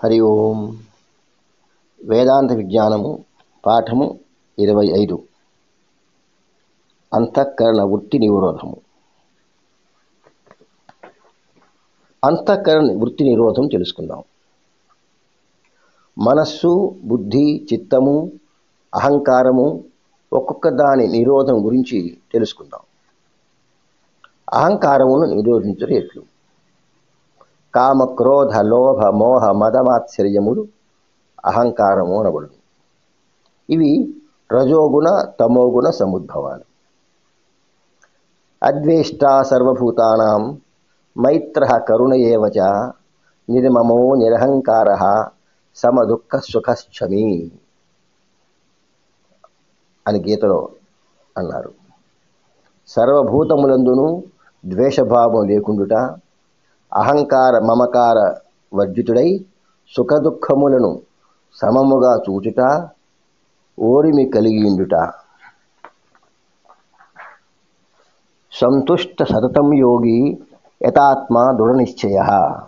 హరి ఓం. వేదాంత విజ్ఞానము పాఠము 25. అంతఃకరణ వృత్తి నిరోధము. అంతఃకరణ వృత్తి నిరోధం తెలుసుకుందాం. మనస్సు, బుద్ధి, చిత్తము, అహంకారము ఒక్కొక్క దాని నిరోధం గురించి తెలుసుకుందాం. అహంకారమును నిరోధించడం ఎట్లు? కామ, క్రోధ, లోభ, మోహ, మదమాత్సర్యములు అహంకారము అనబడును. ఇవి రజోగుణ, తమోగుణ సముద్భవాలు. అద్వేష్ట సర్వభూతానాం మైత్రః కరుణ ఏవ చ నిర్మమో నిరహంకారః సమదుఃఖ సుఖశ్చమీ అని గీతలో అన్నారు. సర్వభూతములందును ద్వేషభావం లేకుండుట, అహంకార మమకార వర్జితుడై సుఖదుఖములను సమముగా చూచుట, ఓరిమి కలిగియుండుట. సంతుష్ట సతతం యోగి యతాత్మ దృఢనిశ్చయః.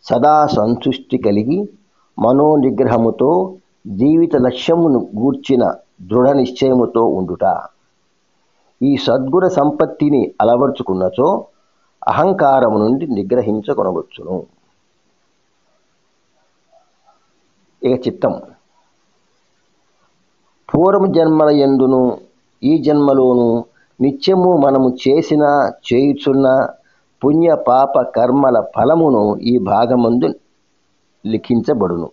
సదా సంతుష్టి కలిగి మనోనిగ్రహముతో జీవిత లక్ష్యమును గూర్చిన దృఢ నిశ్చయముతో ఉండుట. ఈ సద్గుణ సంపత్తిని అలవర్చుకున్నచో అహంకారము నుండి నిగ్రహించకొనవచ్చును. ఇక చిత్తం. పూర్వ జన్మల యందును ఈ జన్మలోను నిత్యము మనము చేసిన చేయుచున్న పుణ్య పాప కర్మల ఫలమును ఈ భాగమందు లిఖించబడును.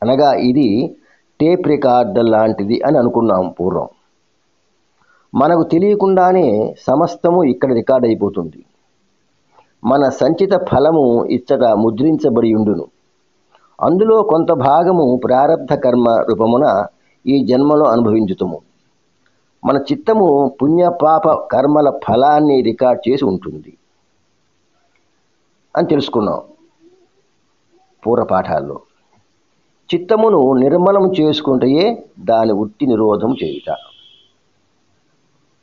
అనగా ఇది టేప్ రికార్డర్ లాంటిది అని అనుకున్నాం పూర్వం. మనకు తెలియకుండానే సమస్తము ఇక్కడ రికార్డ్ అయిపోతుంది. మన సంచిత ఫలము ఇచ్చట ముద్రించబడి ఉండును. అందులో కొంత భాగము ప్రారబ్ధ కర్మ రూపమున ఈ జన్మలో అనుభవించుతాము. మన చిత్తము పుణ్యపాప కర్మల ఫలాన్ని రికార్డ్ చేసి ఉంటుంది అని తెలుసుకున్నాం పూర్వపాఠాల్లో. చిత్తమును నిర్మలము చేసుకుంటే దాని వృత్తి నిరోధం చేయుట.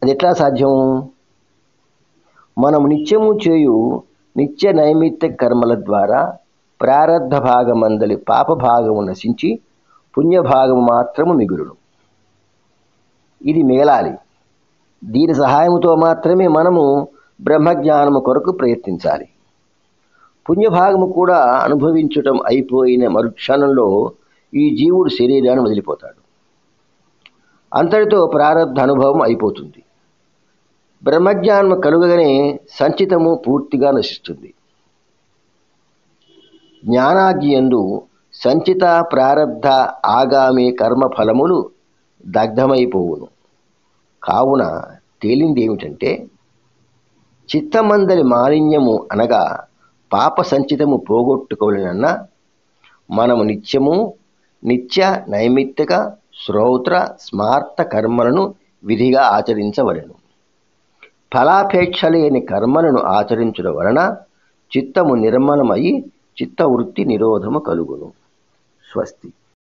అది ఎట్లా సాధ్యం? మనం నిత్యము చేయు నిత్య నైమిత్తిక కర్మల ద్వారా ప్రారబ్ధ భాగమందలి పాప భాగము నశించి పుణ్యభాగము మాత్రము మిగులును. ఇది మిగలాలి. దీని సహాయంతో మాత్రమే మనము బ్రహ్మజ్ఞానము కొరకు ప్రయత్నించాలి. పుణ్యభాగము కూడా అనుభవించటం అయిపోయిన మరుక్షణంలో ఈ జీవుడు శరీరాన్ని వదిలిపోతాడు. అంతటితో ప్రారబ్ధ అనుభవం అయిపోతుంది. బ్రహ్మజ్ఞానము కలుగగానే సంచితము పూర్తిగా నశిస్తుంది. జ్ఞానాగ్నియందు సంచిత ప్రారబ్ధ ఆగామి కర్మఫలములు దగ్ధమైపోవును. కావున తేలింది ఏమిటంటే, చిత్తమందలి మాలిన్యము అనగా పాప సంచితము పోగొట్టుకోవాలన్నా మనము నిత్యము నిత్య నైమిత్తిక శ్రౌత్ర స్మార్త కర్మలను విధిగా ఆచరించవలెను. ఫలాపేక్ష లేని కర్మలను ఆచరించడం వలన చిత్తము నిర్మలమై చిత్తవృత్తి నిరోధము కలుగును. స్వస్తి.